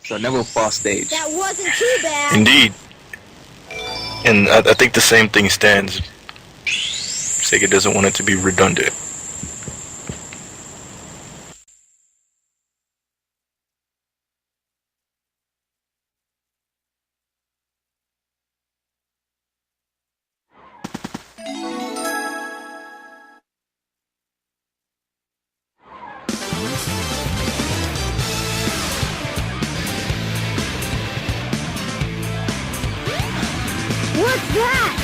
So never fast stage. That wasn't too bad. Indeed. And I think the same thing stands. Sega doesn't want it to be redundant. What's that?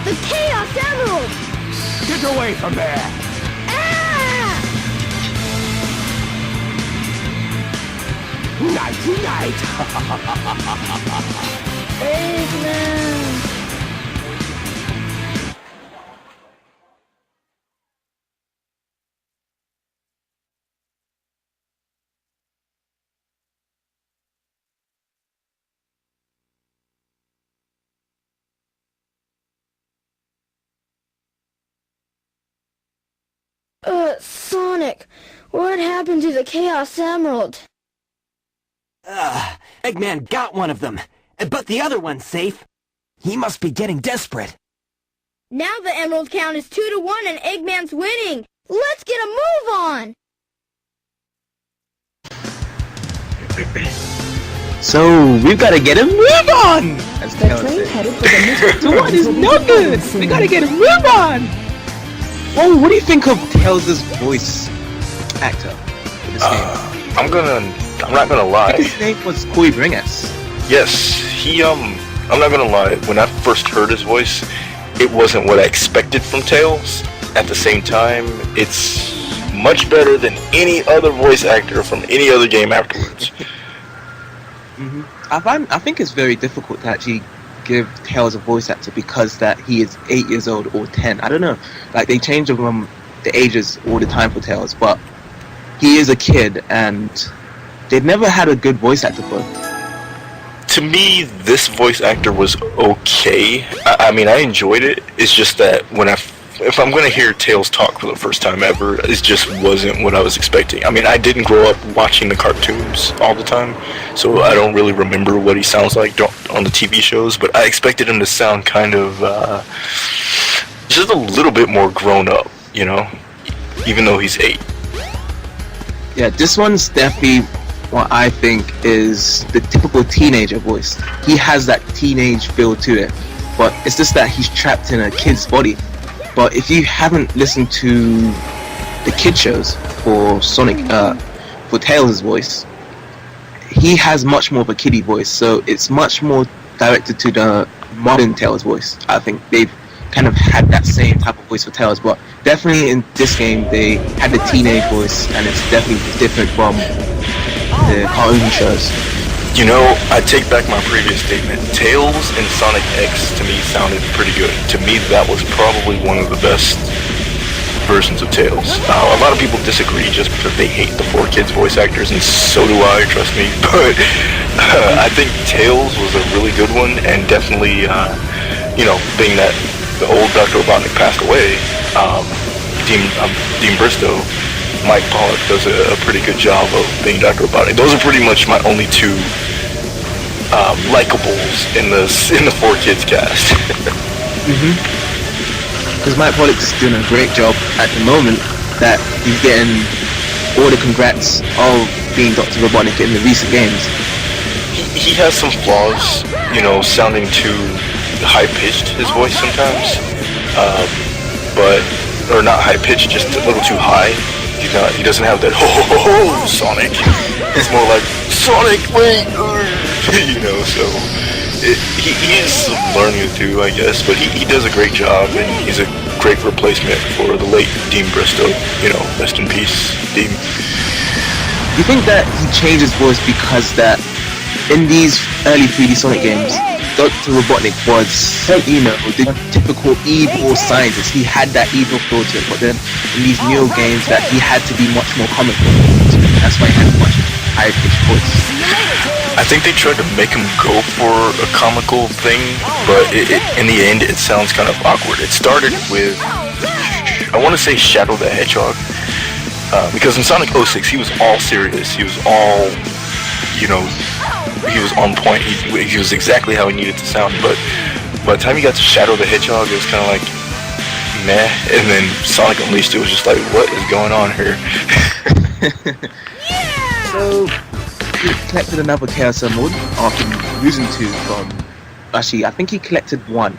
The Chaos Emerald! Get away from there! Ah! Nighty night! Eggman! Sonic, what happened to the Chaos Emerald? Eggman got one of them, but the other one's safe. He must be getting desperate. Now the Emerald count is 2-1 and Eggman's winning. Let's get a move on. So we've got to get a move on. As Tails said. 2-1 is no good. We gotta get a move on. Oh, what do you think of Tails' voice actor for this game? I'm not gonna lie. His name was Corey Bringas. Yes, I'm not gonna lie, when I first heard his voice, it wasn't what I expected from Tails. At the same time, it's much better than any other voice actor from any other game afterwards. I think it's very difficult to actually give Tails a voice actor because that he is 8 years old or 10. I don't know. Like, they change the ages all the time for Tails, but he is a kid, and they've never had a good voice actor for him. To me, this voice actor was okay. I mean, I enjoyed it. It's just that if I'm going to hear Tails talk for the first time ever, it just wasn't what I was expecting. I mean, I didn't grow up watching the cartoons all the time, so I don't really remember what he sounds like on the TV shows, but I expected him to sound kind of just a little bit more grown up, you know, even though he's 8. Yeah, this one's definitely what I think is the typical teenager voice. He has that teenage feel to it, but it's just that he's trapped in a kid's body. But if you haven't listened to the kid shows for Sonic, for Tails' voice, he has much more of a kiddie voice, so it's much more directed to the modern Tails voice. I think they've kind of had that same type of voice for Tails, but definitely in this game they had the teenage voice, and it's definitely different from the cartoon shows. You know, I take back my previous statement. Tails and Sonic X, to me, sounded pretty good. To me, that was probably one of the best versions of Tails. A lot of people disagree just because they hate the 4Kids voice actors, and so do I, trust me. But I think Tails was a really good one, and definitely, you know, being that the old Dr. Robotnik passed away, Dean Bristow, Mike Pollock does a pretty good job of being Dr. Robotnik. Those are pretty much my only two likables in the 4Kids cast. Because Mike Pollock's doing a great job at the moment, that he's getting all the congrats of being Dr. Robotnik in the recent games. He has some flaws, you know, sounding too high-pitched, his voice sometimes. Or not high-pitched, just a little too high. He doesn't have that ho Sonic. He's more like Sonic, wait, you know. So he is learning to do, I guess, but he does a great job, and he's a great replacement for the late Dean Bristow. You know, rest in peace, Dean. You think that he changed his voice because that in these early 3D Sonic games, Dr. Robotnik was, you know, the typical evil scientist. He had that evil feel to it, but then in these new games that he had to be much more comical. That's why he had a much higher pitched voice. I think they tried to make him go for a comical thing, but in the end it sounds kind of awkward. It started with, I want to say Shadow the Hedgehog. Because in Sonic 06, he was all serious. He was all, you know, he was on point. He was exactly how he needed to sound. But by the time you got to Shadow the Hedgehog, it was kind of like, meh. And then Sonic Unleashed, it was just like, what is going on here? So, he collected another Chaos Emerald after losing 2 from... Actually, I think he collected 1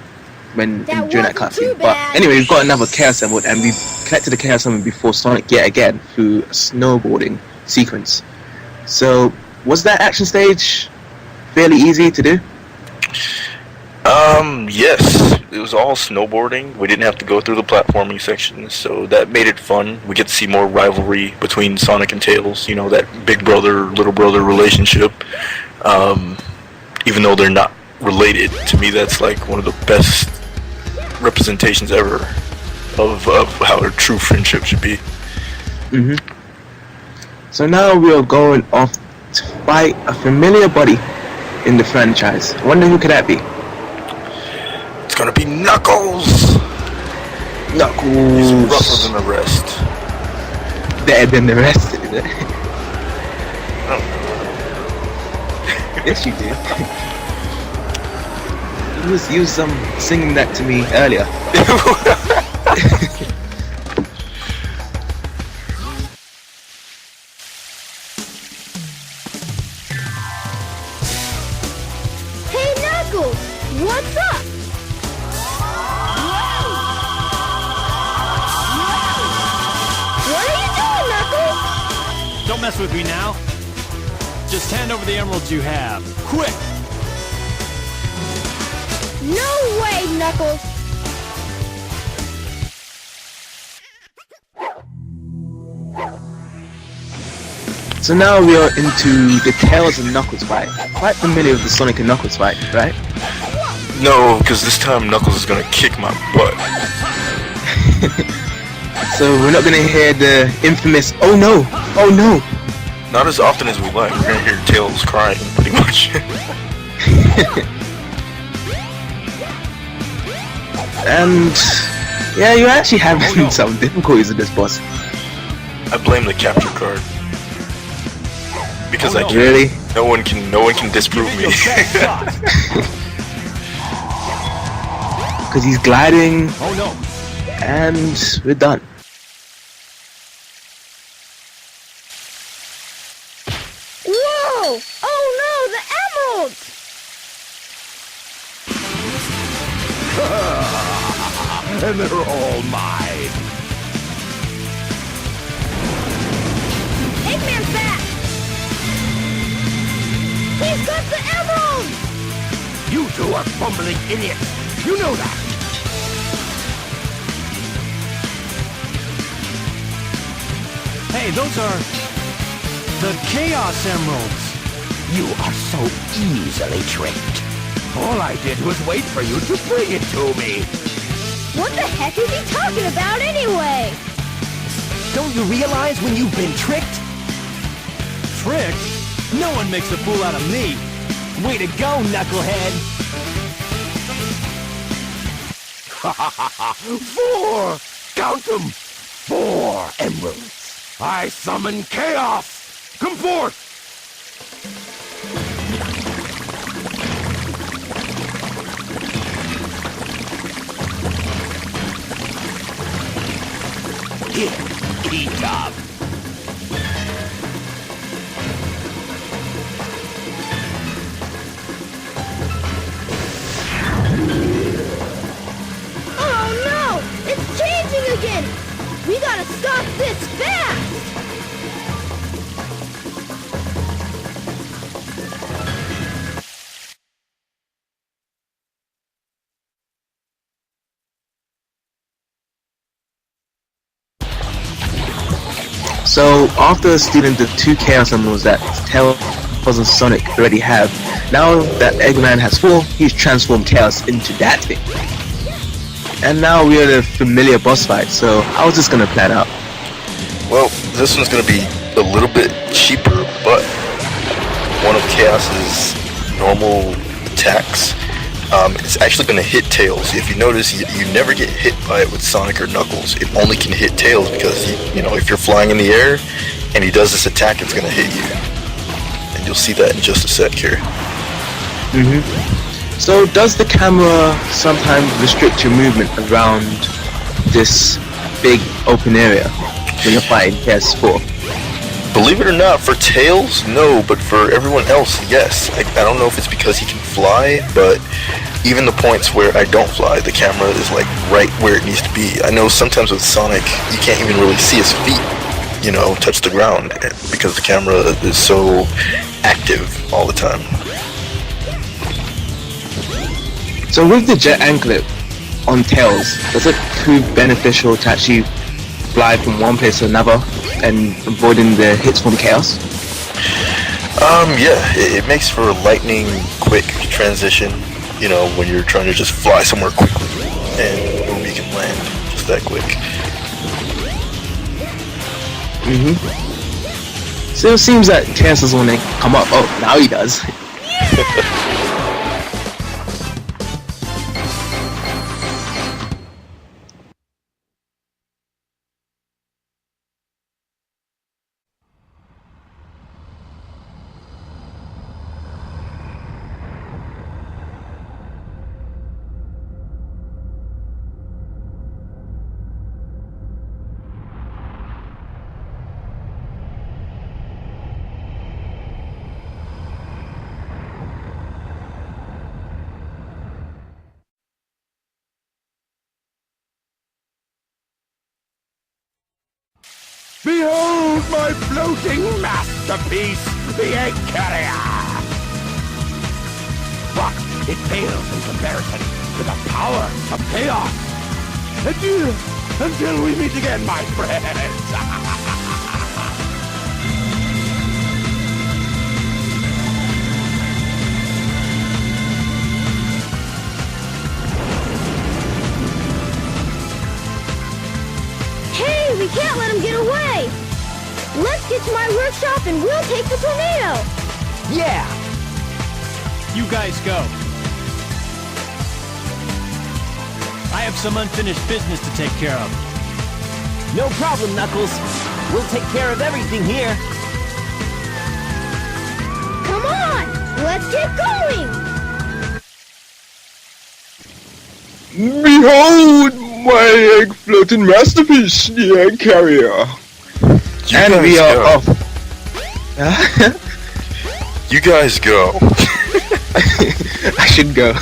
during that cutscene. But anyway, we've got another Chaos Emerald, and we collected the Chaos Emerald before Sonic yet again through a snowboarding sequence. So, was that action stage fairly easy to do? Yes. It was all snowboarding. We didn't have to go through the platforming sections, so that made it fun. We get to see more rivalry between Sonic and Tails, you know, that big brother, little brother relationship. Even though they're not related, to me that's like one of the best representations ever of how a true friendship should be. So now we are going off to fight a familiar buddy in the franchise. I wonder who could that be? It's gonna be Knuckles! Knuckles! He's rougher than the rest. Better than the rest, is it? Oh. Yes, you do. You was singing that to me earlier. Hey, Knuckles! What's up? What are you doing, Knuckles? Don't mess with me now. Just hand over the emeralds you have. Quick! No way, Knuckles! So now we are into the Tails and Knuckles fight. Quite familiar with the Sonic and Knuckles fight, right? No, because this time Knuckles is gonna kick my butt. So we're not gonna hear the infamous "Oh no! Oh no!" Not as often as we like. We're gonna hear Tails crying, pretty much. And yeah, you're actually having some difficulties with this boss. I blame the capture card. Because I can't. Really? No one can disprove me. Because he's gliding. Oh no! And we're done. Whoa! Oh no, the emeralds! And they're all mine. Eggman's back! He's got the emeralds! You two are fumbling idiots. You know that. Hey, those are the Chaos Emeralds. You are so easily tricked. All I did was wait for you to bring it to me. What the heck is he talking about anyway? Don't you realize when you've been tricked? Tricked? No one makes a fool out of me. Way to go, knucklehead! 4! Count them! 4 emeralds. I summon chaos! Come forth! Here, eat up! Oh no! It's changing again! We gotta stop this fast! So after stealing the 2 Chaos Emeralds that Tails and Sonic already have, now that Eggman has 4, he's transformed Chaos into that thing. And now we're in a familiar boss fight, so how's this gonna plan out? Well, this one's gonna be a little bit cheaper, but one of Chaos's normal attacks, it's actually gonna hit Tails. If you notice, you never get hit by it with Sonic or Knuckles. It only can hit Tails because, you know, if you're flying in the air and he does this attack, it's going to hit you. And you'll see that in just a sec here. So does the camera sometimes restrict your movement around this big open area when you're fighting PS4? Believe it or not, for Tails, no, but for everyone else, yes. I don't know if it's because he can fly, but even the points where I don't fly, the camera is like right where it needs to be. I know sometimes with Sonic, you can't even really see his feet, you know, touch the ground because the camera is so active all the time. So with the jet anklet on Tails, does it prove beneficial to actually fly from one place to another and avoiding the hits from Chaos? Yeah, it makes for a lightning quick transition, you know, when you're trying to just fly somewhere quickly and boom, you can land just that quick. So it seems that Chaos doesn't want to come up. Oh, now he does. Behold my floating masterpiece, the egg carrier! But it pales in comparison to the power of chaos. Adieu, until we meet again, my friends. Hey, we can't let him get away! Let's get to my workshop and we'll take the tornado! Yeah! You guys go. I have some unfinished business to take care of. No problem, Knuckles. We'll take care of everything here. Come on! Let's get going! Behold my egg floating masterpiece, the egg carrier. And we are off. You guys go. I should go.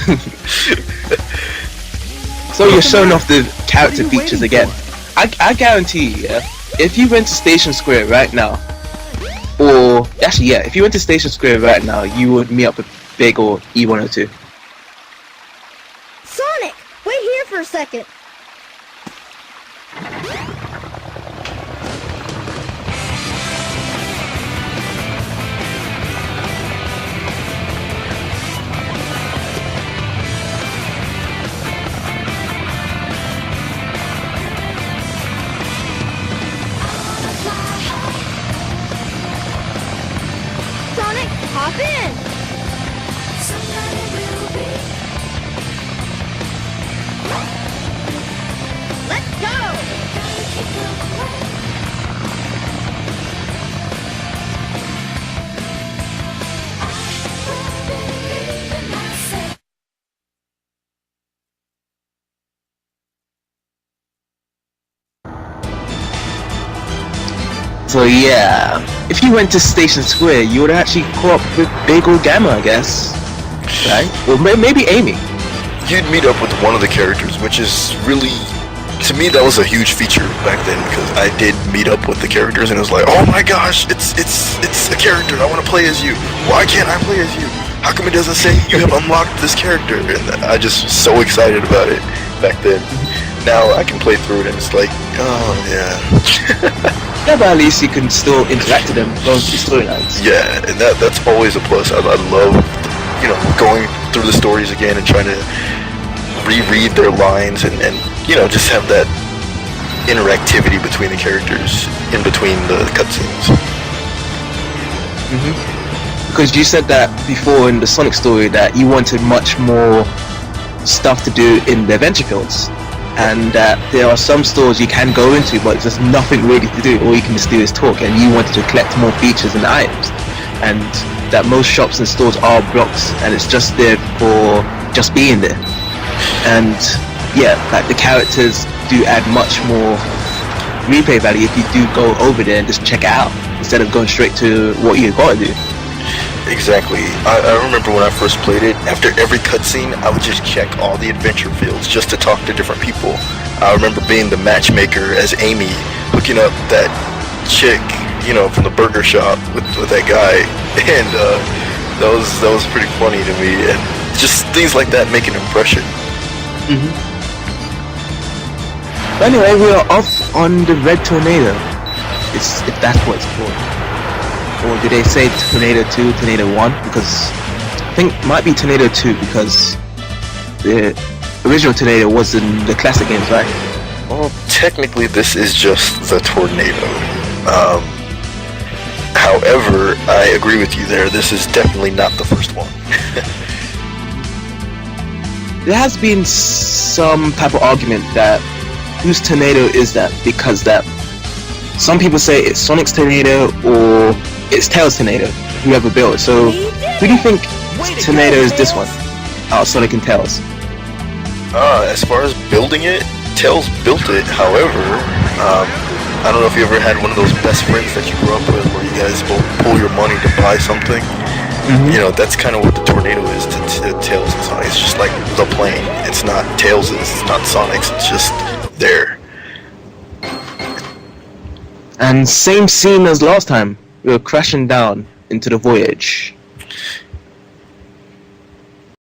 So you're showing off the character features again. I guarantee you, yeah, if you went to Station Square right now, or actually yeah, if you went to Station Square right now, you would meet up with Big or E102. Sonic, wait here for a second. Sonic, hop in! Let's go! So yeah, if you went to Station Square, you would actually caught up with Big or Gamma, I guess, right? Or maybe Amy. You'd meet up with one of the characters, which is really, to me, that was a huge feature back then because I did meet up with the characters and it was like, oh my gosh, it's a character. I want to play as you. Why can't I play as you? How come it doesn't say you have unlocked this character? And I just was so excited about it back then. Now I can play through it and it's like, oh yeah. Yeah, but at least you can still interact with them, going through storylines. Yeah, and that's always a plus. I love, you know, going through the stories again and trying to reread their lines and you know, just have that interactivity between the characters in between the cutscenes. Because you said that before in the Sonic story that you wanted much more stuff to do in the adventure fields, and there are some stores you can go into, but there's nothing really to do. All you can just do is talk, and you wanted to collect more features and items, and that most shops and stores are blocks, and it's just there for just being there. And yeah, like the characters do add much more replay value if you do go over there and just check it out instead of going straight to what you gotta do. Exactly. I remember when I first played it, after every cutscene, I would just check all the adventure fields just to talk to different people. I remember being the matchmaker as Amy, hooking up that chick, you know, from the burger shop with that guy, and that was pretty funny to me, and just things like that make an impression. But anyway, we are off on the Red Tornado, if that's what it's called. Or did they say Tornado 2, Tornado 1? Because I think it might be Tornado 2, because the original Tornado was in the classic games, right? Well, technically this is just the Tornado. However, I agree with you there, this is definitely not the first one. There has been some type of argument that whose Tornado is that, because that some people say it's Sonic's Tornado or it's Tails' Tornado, whoever built it. So who do you think Tornado is this one? Sonic and Tails. As far as building it, Tails built it. However, I don't know if you ever had one of those best friends that you grew up with where you guys both pull your money to buy something. You know, that's kind of what the Tornado is to Tails and Sonic. It's just like the plane. It's not Tails's, it's not Sonic's, it's just there. And same scene as last time. We were crashing down into the voyage.